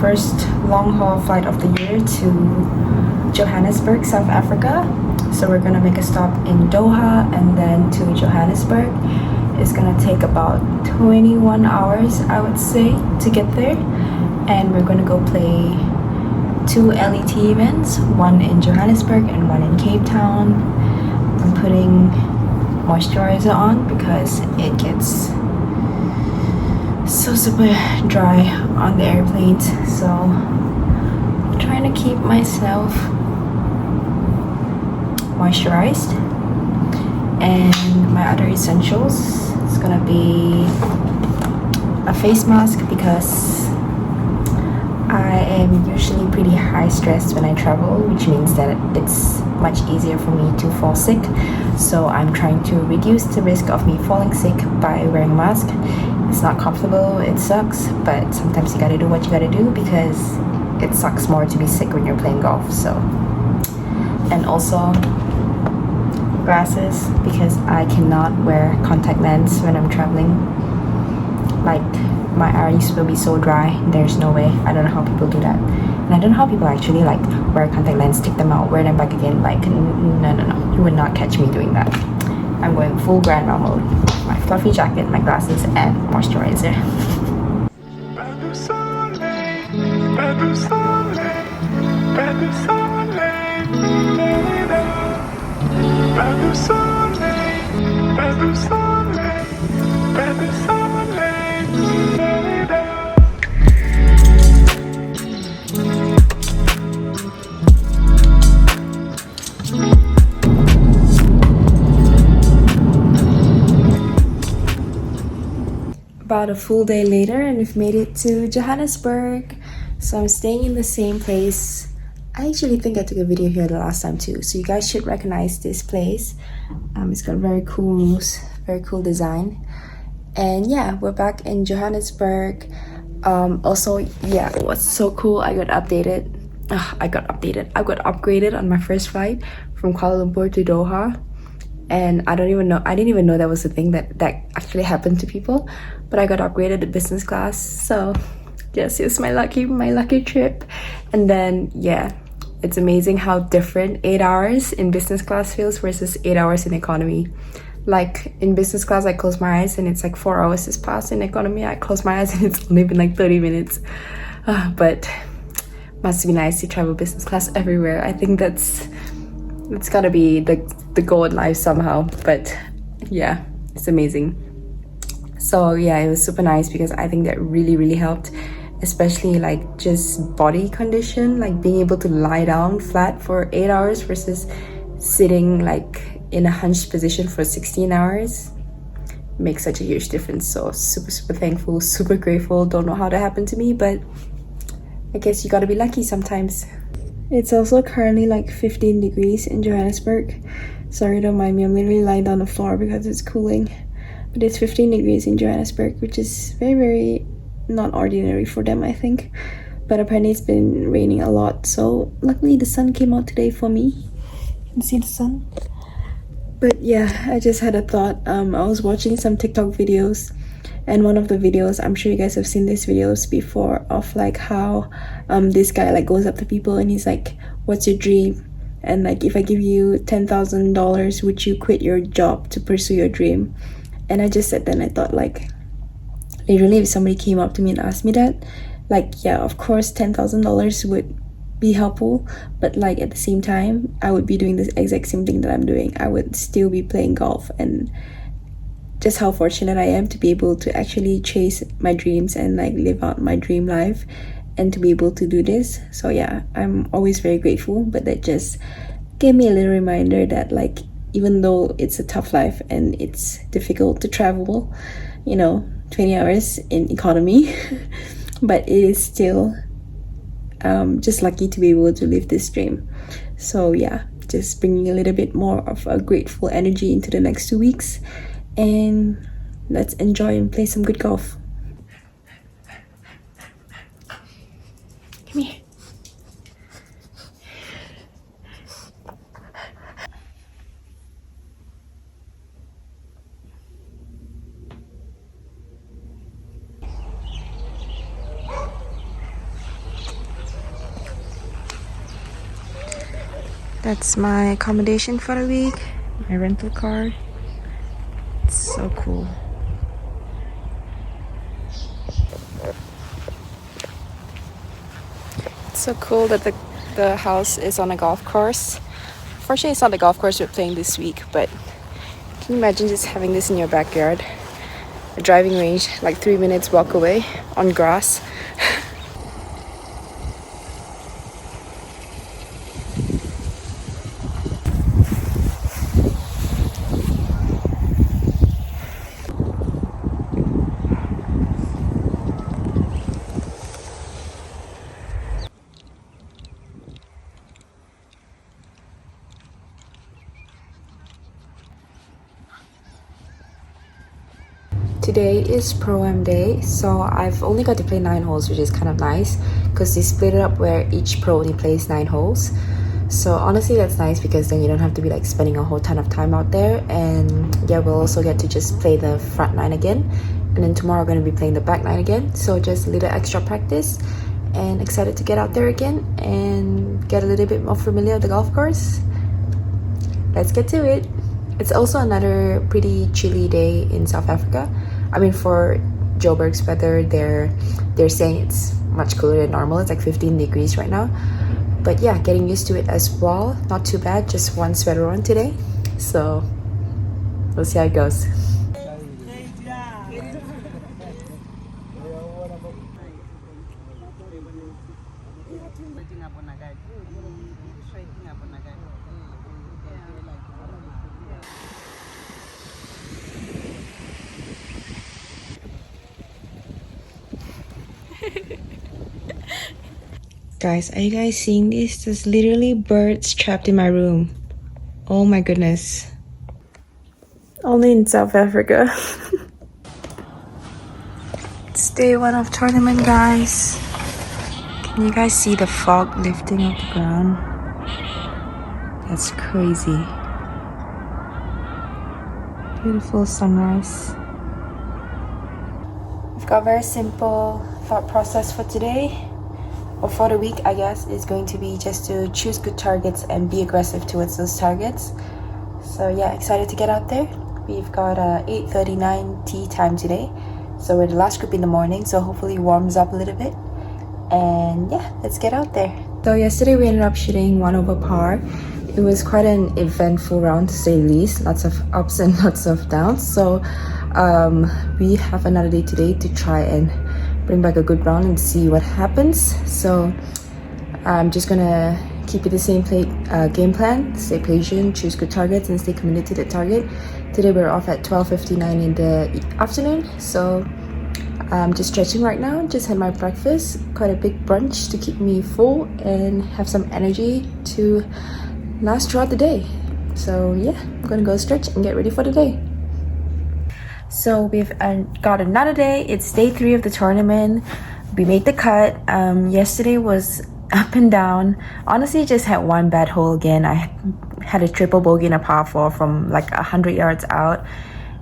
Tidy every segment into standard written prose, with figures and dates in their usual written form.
first long haul flight of the year to Johannesburg, South Africa. So we're gonna make a stop in Doha and then to Johannesburg. It's gonna take about 21 hours, I would say, to get there. And we're gonna go play 2 LET events, one in Johannesburg and one in Cape Town. I'm putting moisturizer on because it gets so super dry on the airplanes, so I'm trying to keep myself moisturized. And my other essentials is gonna be a face mask because I am usually pretty high stressed when I travel, which means that it's much easier for me to fall sick. So I'm trying to reduce the risk of me falling sick by wearing a mask. It's not comfortable, it sucks, but sometimes you gotta do what you gotta do because it sucks more to be sick when you're playing golf. So, and also glasses because I cannot wear contact lens when I'm traveling. Like, my eyes will be so dry, there's no way. I don't know how people do that. And I don't know how people actually like wear contact lens, take them out, wear them back again. Like, no. You would not catch me doing that. I'm going full grandma mode. My fluffy jacket, my glasses, and moisturizer. About a full day later and we've made it to Johannesburg. So I'm staying in the same place. I actually think I took a video here the last time too, so you guys should recognize this place. It's got very cool roofs, very cool design. And yeah, we're back in Johannesburg. Also, yeah, it was so cool. I got upgraded on my first flight from Kuala Lumpur to Doha. And I didn't even know that was a thing that actually happened to people, but I got upgraded to business class. So yes, it's my lucky trip. And then yeah, it's amazing how different 8 hours in business class feels versus 8 hours in economy. Like in business class I close my eyes and it's like 4 hours has passed. In economy I close my eyes and it's only been like 30 minutes. But must be nice to travel business class everywhere. I think it's gotta be the goal in life somehow. But yeah, it's amazing. So yeah, it was super nice because I think that really helped, especially like just body condition, like being able to lie down flat for 8 hours versus sitting like in a hunched position for 16 hours makes such a huge difference. So super thankful, super grateful. Don't know how that happened to me, but I guess you gotta be lucky sometimes. It's also currently like 15 degrees in Johannesburg. Sorry, don't mind me, I'm literally lying down on the floor because it's cooling. But it's 15 degrees in Johannesburg, which is very not ordinary for them, I think. But apparently it's been raining a lot, so luckily the sun came out today for me. You can see the sun. But yeah, I just had a thought. I was watching some TikTok videos, and one of the videos, I'm sure you guys have seen these videos before, of like how this guy like goes up to people and he's like, what's your dream? And like, if I give you $10,000, would you quit your job to pursue your dream? And I just said then, I thought like, literally if somebody came up to me and asked me that, like, yeah, of course $10,000 would be helpful, but like at the same time I would be doing this exact same thing that I'm doing. I would still be playing golf. And just how fortunate I am to be able to actually chase my dreams and like live out my dream life and to be able to do this. So yeah, I'm always very grateful. But that just gave me a little reminder that like, even though it's a tough life and it's difficult to travel, 20 hours in economy but it is still just lucky to be able to live this dream. So yeah, just bringing a little bit more of a grateful energy into the next 2 weeks, and let's enjoy and play some good golf. Come here. That's my accommodation for the week. My rental car. It's so cool. It's so cool that the house is on a golf course. Fortunately, it's not the golf course we're playing this week, but can you imagine just having this in your backyard? A driving range, like 3 minutes walk away on grass. Today is Pro-Am day, so I've only got to play 9 holes, which is kind of nice because they split it up where each pro only plays 9 holes. So honestly, that's nice because then you don't have to be like spending a whole ton of time out there. And yeah, we'll also get to just play the front 9 again, and then tomorrow we're going to be playing the back 9 again. So just a little extra practice, and excited to get out there again and get a little bit more familiar with the golf course. Let's get to it. It's also another pretty chilly day in South Africa. I mean, for Joburg's weather, they're saying it's much cooler than normal. It's like 15 degrees right now. But yeah, getting used to it as well. Not too bad, just one sweater on today. So we'll see how it goes. Guys, are you guys seeing this? There's literally birds trapped in my room. Oh my goodness. Only in South Africa. It's day 1 of tournament, guys. Can you guys see the fog lifting off the ground? That's crazy. Beautiful sunrise. We've got a very simple thought process for today. Or for the week, I guess, is going to be just to choose good targets and be aggressive towards those targets. So yeah, excited to get out there. We've got a 8:39 tee time today. So we're the last group in the morning, so hopefully warms up a little bit. And yeah, let's get out there. So yesterday we ended up shooting 1 over par. It was quite an eventful round to say the least. Lots of ups and lots of downs. So we have another day today to try and bring back a good round and see what happens. So I'm just gonna keep it the same game plan. Stay patient, choose good targets, and stay committed to the target. Today we're off at 12:59 in the afternoon, so I'm just stretching right now. Just had my breakfast, quite a big brunch to keep me full and have some energy to last throughout the day. So yeah, I'm gonna go stretch and get ready for the day. So we've got another day. It's day 3 of the tournament. We made the cut. Yesterday was up and down. Honestly, just had one bad hole again. I had a triple bogey and a par 4 from like 100 yards out.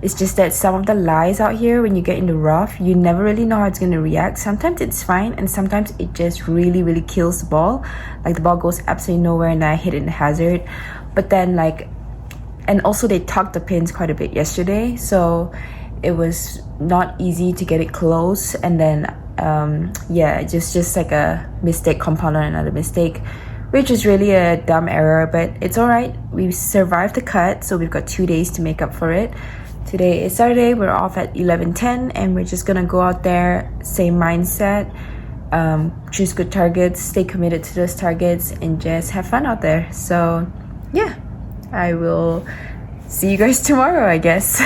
It's just that some of the lies out here, when you get in the rough, you never really know how it's going to react. Sometimes it's fine, and sometimes it just really, really kills the ball. Like the ball goes absolutely nowhere, and I hit it in the hazard. But then and also they tucked the pins quite a bit yesterday, so it was not easy to get it close. And then yeah, just like a mistake compounded on another mistake, which is really a dumb error, but it's all right. We survived the cut, so we've got 2 days to make up for it. Today is Saturday. We're off at 11:10, and we're just gonna go out there, same mindset, choose good targets, stay committed to those targets, and just have fun out there. So yeah, I will see you guys tomorrow, I guess.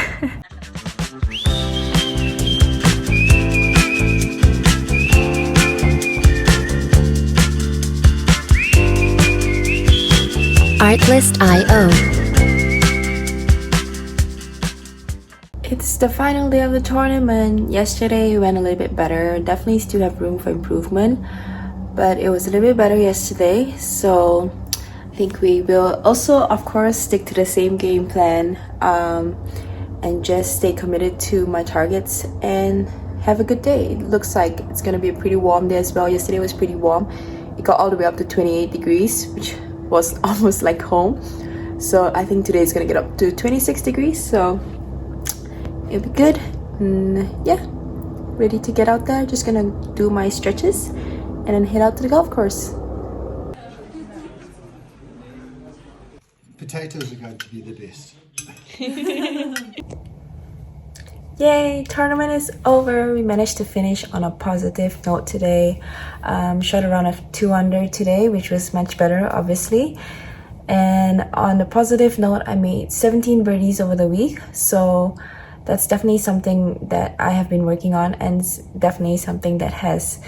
Artlist.io. It's the final day of the tournament. Yesterday went a little bit better. Definitely still have room for improvement, but it was a little bit better yesterday. So I think we will also, of course, stick to the same game plan and just stay committed to my targets and have a good day. It looks like it's gonna be a pretty warm day as well. Yesterday was pretty warm. It got all the way up to 28 degrees, which was almost like home. So I think today is gonna get up to 26 degrees, so it'll be good. And yeah, ready to get out there. Just gonna do my stretches and then head out to the golf course. Potatoes are going to be the best. Yay, tournament is over. We managed to finish on a positive note today. Shot around a 2 under today, which was much better, obviously. And on a positive note, I made 17 birdies over the week. So that's definitely something that I have been working on, and definitely something that has,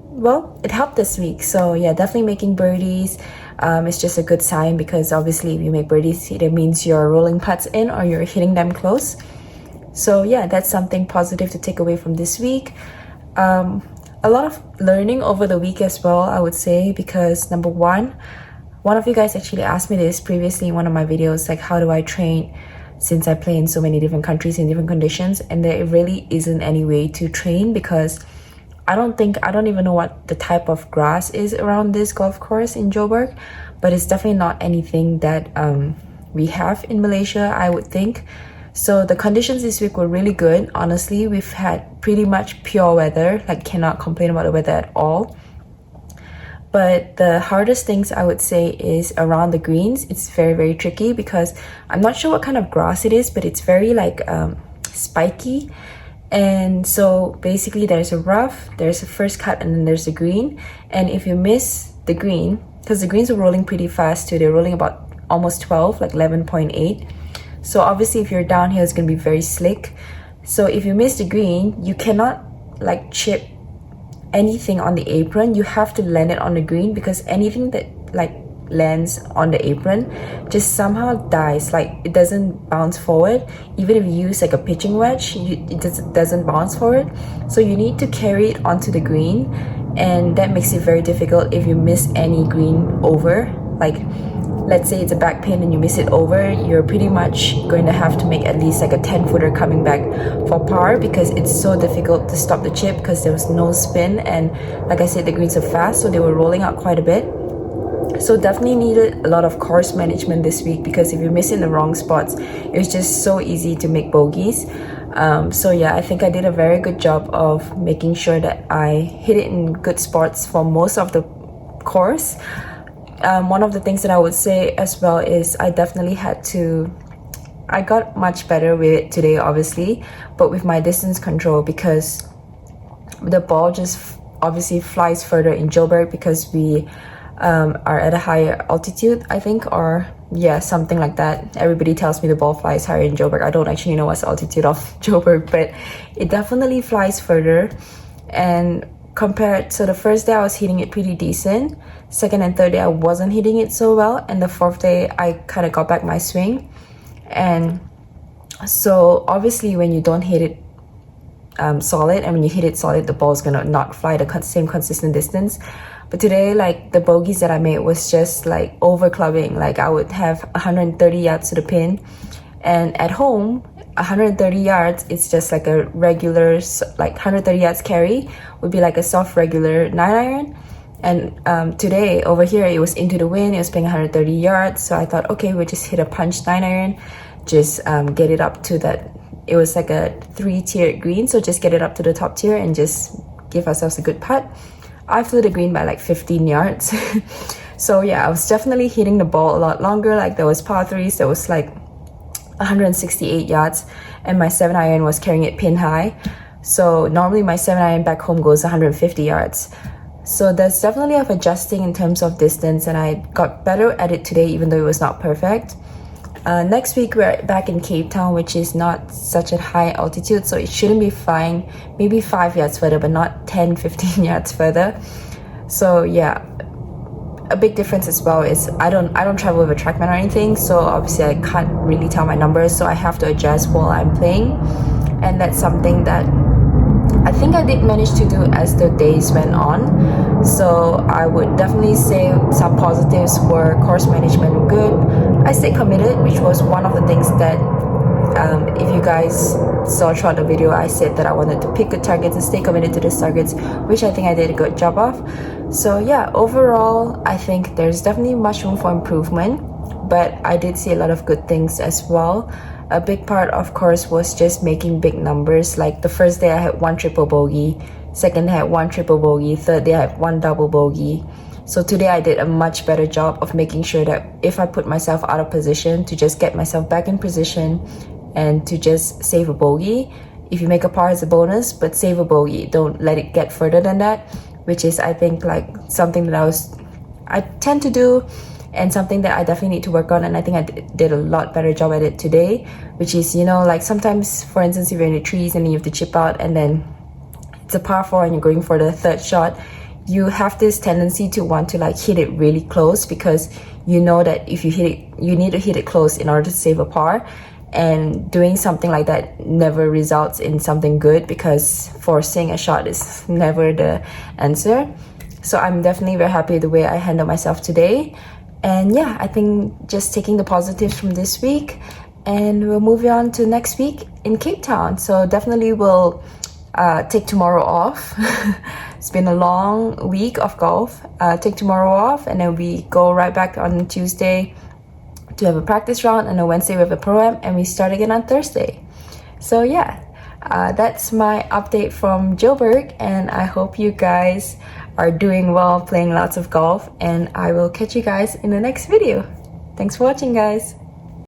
well, it helped this week. So yeah, definitely making birdies. It's just a good sign, because obviously if you make birdies, it means you're rolling putts in or you're hitting them close. So yeah, that's something positive to take away from this week. A lot of learning over the week as well, I would say, because number one of you guys actually asked me this previously in one of my videos, like how do I train since I play in so many different countries in different conditions, and there really isn't any way to train, because I don't even know what the type of grass is around this golf course in Joburg, but it's definitely not anything that we have in Malaysia, I would think. So the conditions this week were really good. Honestly, we've had pretty much pure weather, like cannot complain about the weather at all. But the hardest things I would say is around the greens. It's very, very tricky, because I'm not sure what kind of grass it is, but it's very like spiky. And so basically there's a rough, there's a first cut, and then there's a green. And if you miss the green, because the greens are rolling pretty fast too, they're rolling about almost 12, like 11.8. So obviously if you're downhill, it's going to be very slick. So if you miss the green, you cannot like chip anything on the apron. You have to land it on the green, because anything that like lands on the apron just somehow dies, like it doesn't bounce forward. Even if you use like a pitching wedge, it doesn't bounce forward. So you need to carry it onto the green, and that makes it very difficult if you miss any green over. Like let's say it's a back pin and you miss it over, you're pretty much going to have to make at least like a 10-footer coming back for par, because it's so difficult to stop the chip, because there was no spin, and like I said, the greens are fast, so they were rolling out quite a bit. So definitely needed a lot of course management this week, because if you miss in the wrong spots, it's just so easy to make bogeys. So yeah, I think I did a very good job of making sure that I hit it in good spots for most of the course. One of the things that I would say as well is I got much better with it today, obviously, but with my distance control, because the ball just obviously flies further in Joburg, because we are at a higher altitude, I think, or yeah, something like that. Everybody tells me the ball flies higher in Joburg. I don't actually know what's the altitude of Joburg, but it definitely flies further. And compared, so the first day I was hitting it pretty decent, second and third day I wasn't hitting it so well, and the fourth day I kind of got back my swing. And so obviously when you don't hit it solid, and when you hit it solid, the ball's gonna not fly the same consistent distance. But today, like the bogeys that I made was just like over clubbing. Like I would have 130 yards to the pin, and at home 130 yards, it's just like a regular, like 130 yards carry would be like a soft regular 9-iron. And today over here, it was into the wind, it was playing 130 yards, so I thought, okay, we'll just hit a punch 9-iron, just get it up to that. It was like a 3-tiered green, so just get it up to the top tier and just give ourselves a good putt. I flew the green by like 15 yards. So yeah, I was definitely hitting the ball a lot longer. Like there was par threes that was like 168 yards, and my 7-iron was carrying it pin high. So normally my 7-iron back home goes 150 yards. So there's definitely of adjusting in terms of distance, and I got better at it today, even though it was not perfect. Next week we're back in Cape Town, which is not such a high altitude, so it shouldn't be flying maybe 5 yards further, but not 10-15 yards further. So yeah, a big difference as well is I don't travel with a TrackMan or anything, so obviously I can't really tell my numbers, so I have to adjust while I'm playing. And that's something that I think I did manage to do as the days went on. So I would definitely say some positives were course management were good. I stayed committed, which was one of the things that if you guys saw throughout the video, I said that I wanted to pick good targets and stay committed to these targets, which I think I did a good job of. So yeah, overall, I think there's definitely much room for improvement, but I did see a lot of good things as well. A big part, of course, was just making big numbers. Like the first day I had 1 triple bogey, second day I had 1 triple bogey, third day I had 1 double bogey. So today I did a much better job of making sure that if I put myself out of position, to just get myself back in position and to just save a bogey. If you make a par as a bonus, but save a bogey, don't let it get further than that, which is, I think, like something that I tend to do, and something that I definitely need to work on. And I think I did a lot better job at it today, which is, you know, like sometimes, for instance, if you're in the trees and you have to chip out and then it's a par 4 and you're going for the third shot, you have this tendency to want to like hit it really close, because you know that if you hit it, you need to hit it close in order to save a par. And doing something like that never results in something good, because forcing a shot is never the answer. So I'm definitely very happy with the way I handled myself today. And yeah, I think just taking the positives from this week, and we'll move on to next week in Cape Town. So definitely we'll take tomorrow off. It's been a long week of golf. Take tomorrow off, and then we go right back on Tuesday to have a practice round, and on Wednesday we have a pro-am, and we start again on Thursday. So yeah, that's my update from Joburg, and I hope you guys are doing well, playing lots of golf, and I will catch you guys in the next video. Thanks for watching, guys.